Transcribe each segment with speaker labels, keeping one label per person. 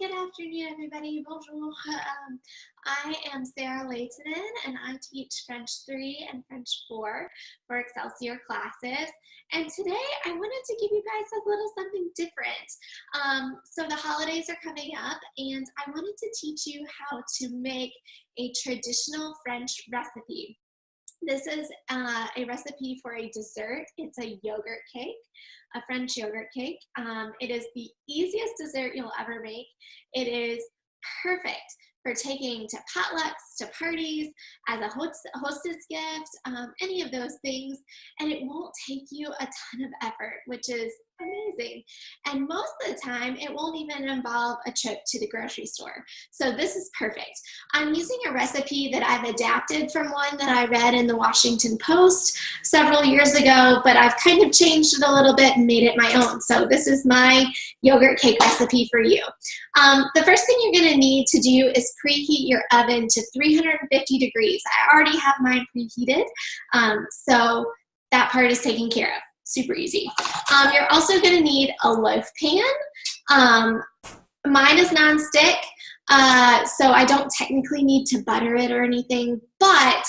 Speaker 1: good afternoon, everybody. Bonjour. I am Sarah Lehtinen, and I teach French 3 and French 4 for Excelsior classes. And today I wanted to give you guys a little something different. So the holidays are coming up, and I wanted to teach you how to make a traditional French recipe. This is a recipe for a dessert. It's a yogurt cake, a French yogurt cake. It is the easiest dessert you'll ever make. It is perfect for taking to potlucks, to parties, as a hostess gift, any of those things. And it won't take you a ton of effort, which is amazing. And most of the time, it won't even involve a trip to the grocery store. So this is perfect. I'm using a recipe that I've adapted from one that I read in the Washington Post several years ago, but I've kind of changed it a little bit and made it my own. So this is my yogurt cake recipe for you. The first thing you're gonna need to do is preheat your oven to 350 degrees. I already have mine preheated, so that part is taken care of. Super easy. You're also going to need a loaf pan. Mine is nonstick, so I don't technically need to butter it or anything, but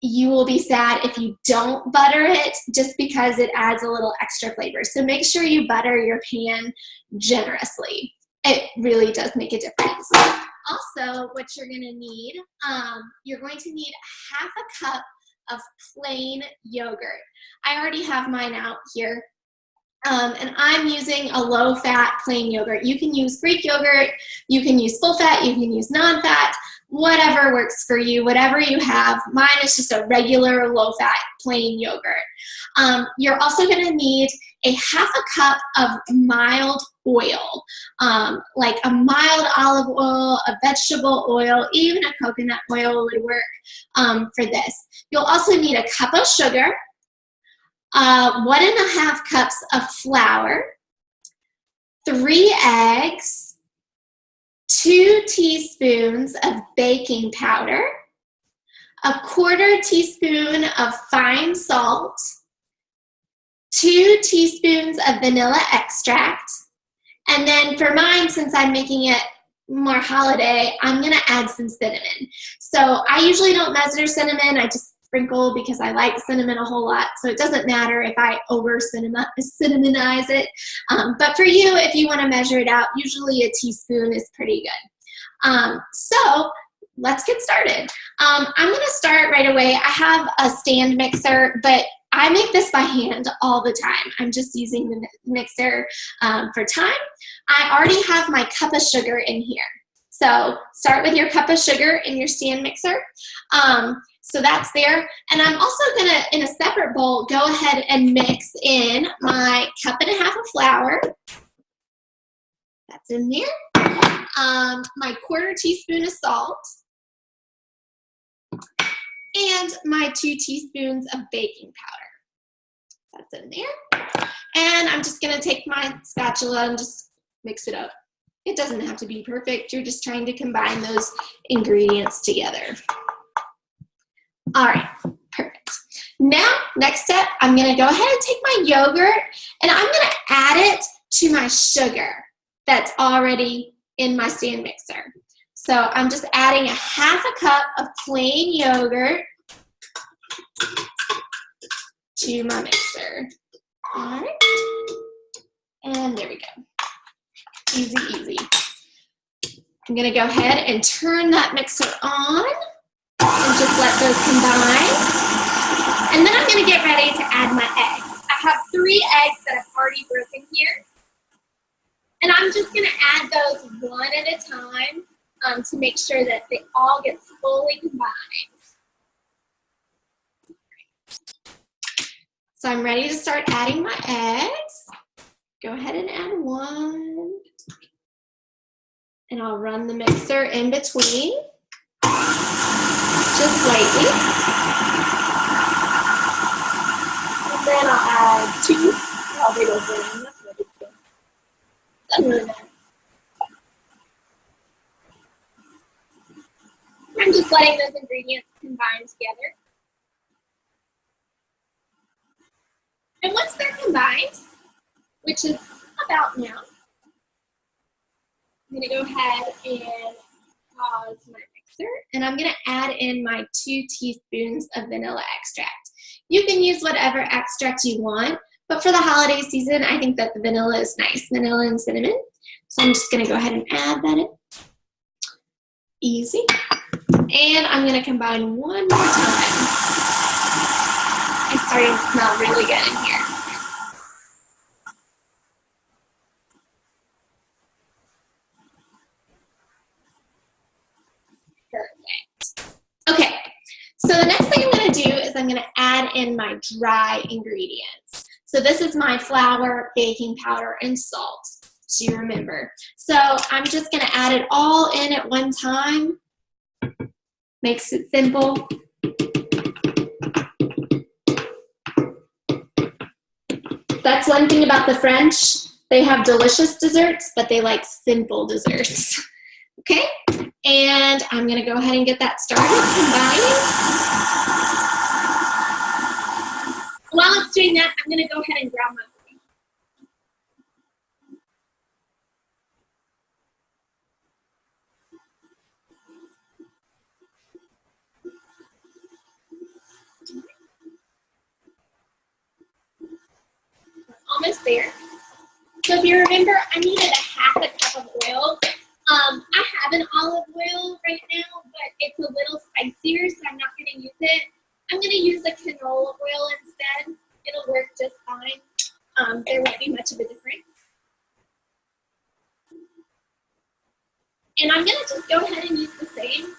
Speaker 1: you will be sad if you don't butter it just because it adds a little extra flavor. So make sure you butter your pan generously. It really does make a difference. Also, what you're going to need, you're going to need half a cup of plain yogurt. I already have mine out here, and I'm using a low-fat plain yogurt. You can use Greek yogurt, you can use full-fat, you can use non-fat, whatever works for you, whatever you have. Mine is just a regular low-fat plain yogurt. You're also going to need a half a cup of mild oil, like a mild olive oil, a vegetable oil, even a coconut oil would work for this. You'll also need a cup of sugar, 1.5 cups of flour, 3 eggs, 2 teaspoons of baking powder, 1/4 teaspoon of fine salt, 2 teaspoons of vanilla extract, and then for mine, since I'm making it more holiday, I'm gonna add some cinnamon. So I usually don't measure cinnamon, I just sprinkle because I like cinnamon a whole lot, so it doesn't matter if I over cinnamonize it. But for you, if you wanna measure it out, usually a teaspoon is pretty good. So let's get started. I'm gonna start right away. I have a stand mixer, but I make this by hand all the time. I'm just using the mixer for time. I already have my cup of sugar in here. So start with your cup of sugar in your stand mixer. So that's there. And I'm also gonna, in a separate bowl, go ahead and mix in my 1.5 cups of flour. That's in there. My 1/4 teaspoon of salt. And my 2 teaspoons of baking powder. That's in there. And I'm just gonna take my spatula and just mix it up. It doesn't have to be perfect. You're just trying to combine those ingredients together. All right, perfect. Now, next step, I'm gonna go ahead and take my yogurt and I'm gonna add it to my sugar that's already in my stand mixer. So I'm just adding 1/2 cup of plain yogurt to my mixer. All right, and there we go. Easy, easy. I'm gonna go ahead and turn that mixer on and just let those combine. And then I'm gonna get ready to add my eggs. I have 3 eggs that I've already broken here. And I'm just gonna add those one at a time to make sure that they all get fully combined. So I'm ready to start adding my eggs. Go ahead and add 1. And I'll run the mixer in between, just lightly. And then I'll add 2. I'll wait over them. That's what it's doing. Doesn't really matter. I'm just letting those ingredients combine together. And once they're combined, which is about now, going to go ahead and pause my mixer, and I'm going to add in my 2 teaspoons of vanilla extract. You can use whatever extract you want, but for the holiday season, I think that the vanilla is nice, vanilla and cinnamon. So I'm just going to go ahead and add that in. Easy. And I'm going to combine one more time. It's starting to smell really good in here. Perfect. Okay, so the next thing I'm going to do is I'm going to add in my dry ingredients. So this is my flour, baking powder, and salt, so you remember. So I'm just going to add it all in at one time. Makes it simple. That's one thing about the French. They have delicious desserts, but they like simple desserts. Okay? And I'm going to go ahead and get that started combining. While it's doing that, I'm going to go ahead and grab my oil. Almost there. So if you remember, I needed a 1/2 cup of oil. I have an olive oil right now, but it's a little spicier, so I'm not going to use it. I'm going to use a canola oil instead. It'll work just fine. There won't be much of a difference. And I'm going to just go ahead and use the same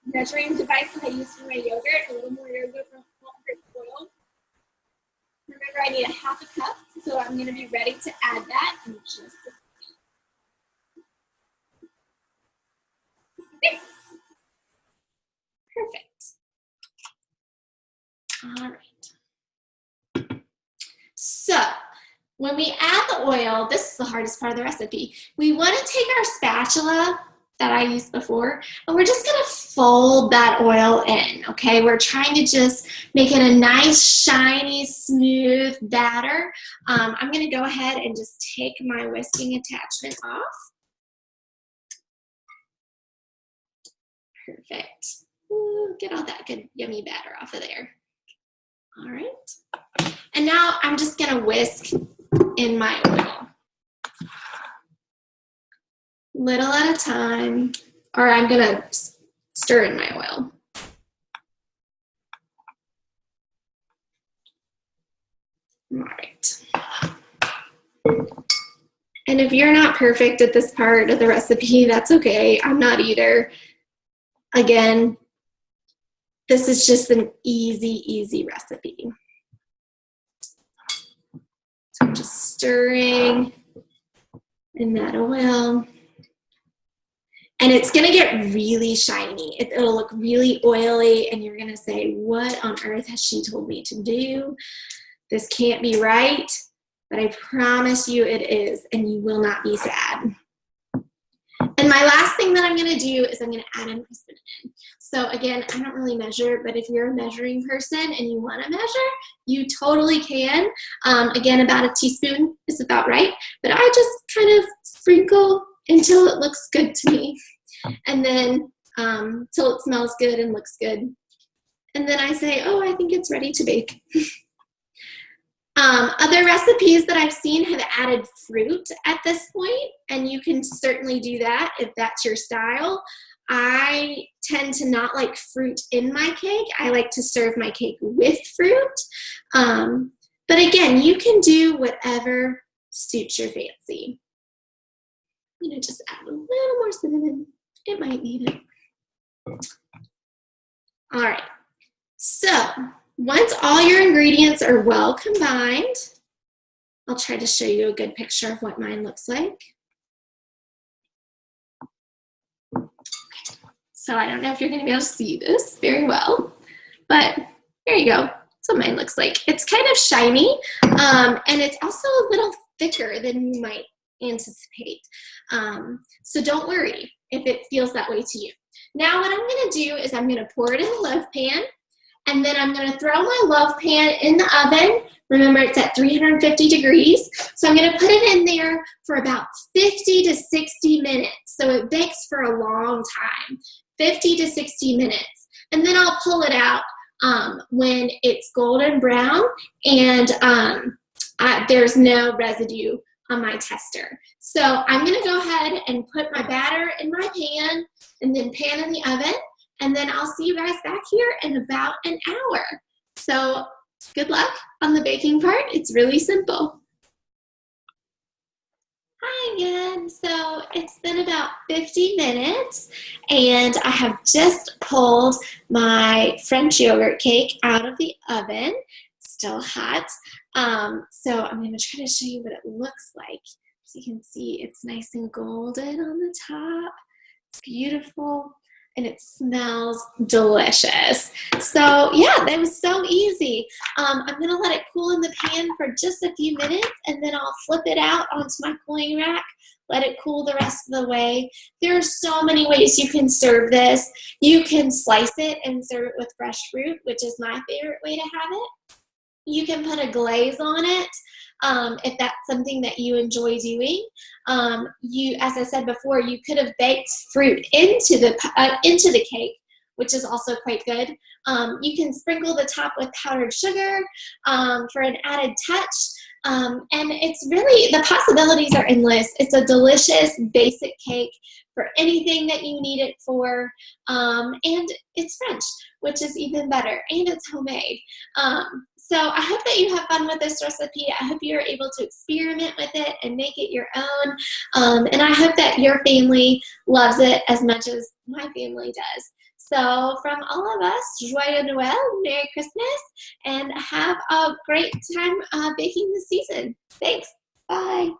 Speaker 1: measuring device that I used for my yogurt. A little more yogurt won't hurt the oil. Remember, I need a 1/2 cup, so I'm going to be ready to add that in just a second. Okay. Perfect. All right. So when we add the oil, this is the hardest part of the recipe. We want to take our spatula that I used before, and we're just going to fold that oil in, okay? We're trying to just make it a nice, shiny, smooth batter. I'm going to go ahead and just take my whisking attachment off. Perfect. Ooh, get all that good, yummy batter off of there. All right. And now I'm just going to whisk in my oil. Little at a time, or I'm going to stir in my oil. All right. And if you're not perfect at this part of the recipe, that's okay. I'm not either. Again, this is just an easy recipe. So I'm just stirring in that oil. And it's going to get really shiny. It'll look really oily, and you're going to say, what on earth has she told me to do? This can't be right, but I promise you it is, and you will not be sad. And my last thing that I'm going to do is I'm going to add in my cinnamon. So again, I don't really measure, but if you're a measuring person and you want to measure, you totally can. Again, about a teaspoon is about right, but I just kind of sprinkle until it looks good to me. And then till it smells good and looks good. And then I say, oh, I think it's ready to bake. Other recipes that I've seen have added fruit at this point, and you can certainly do that if that's your style. I tend to not like fruit in my cake. I like to serve my cake with fruit. But again, you can do whatever suits your fancy. I'm going to just add a little more cinnamon. It might need it. All right. So once all your ingredients are well combined, I'll try to show you a good picture of what mine looks like. So I don't know if you're going to be able to see this very well, but there you go. That's what mine looks like. It's kind of shiny, and it's also a little thicker than you might anticipate. So don't worry if it feels that way to you. Now what I'm going to do is I'm going to pour it in the loaf pan, and then I'm going to throw my loaf pan in the oven Remember, it's at 350 degrees. So I'm gonna put it in there for about 50 to 60 minutes. So it bakes for a long time, 50 to 60 minutes. And then I'll pull it out when it's golden brown and there's no residue on my tester. So I'm gonna go ahead and put my batter in my pan and then pan in the oven, and then I'll see you guys back here in about an hour. So good luck on the baking part. It's really simple. Hi again. So it's been about 50 minutes and I have just pulled my French yogurt cake out of the oven. It's still hot. So I'm going to try to show you what it looks like. So you can see it's nice and golden on the top. It's beautiful and it smells delicious. So yeah, that was so easy. I'm gonna let it cool in the pan for just a few minutes and then I'll flip it out onto my cooling rack, let it cool the rest of the way. There are so many ways you can serve this. You can slice it and serve it with fresh fruit, which is my favorite way to have it. You can put a glaze on it if that's something that you enjoy doing. As I said before, you could have baked fruit into the cake, which is also quite good. You can sprinkle the top with powdered sugar for an added touch. And it's really, the possibilities are endless. It's a delicious basic cake for anything that you need it for. And it's French, which is even better, and it's homemade. So I hope that you have fun with this recipe. I hope you're able to experiment with it and make it your own. And I hope that your family loves it as much as my family does. So from all of us, Joyeux Noël, Merry Christmas, and have a great time baking this season. Thanks. Bye.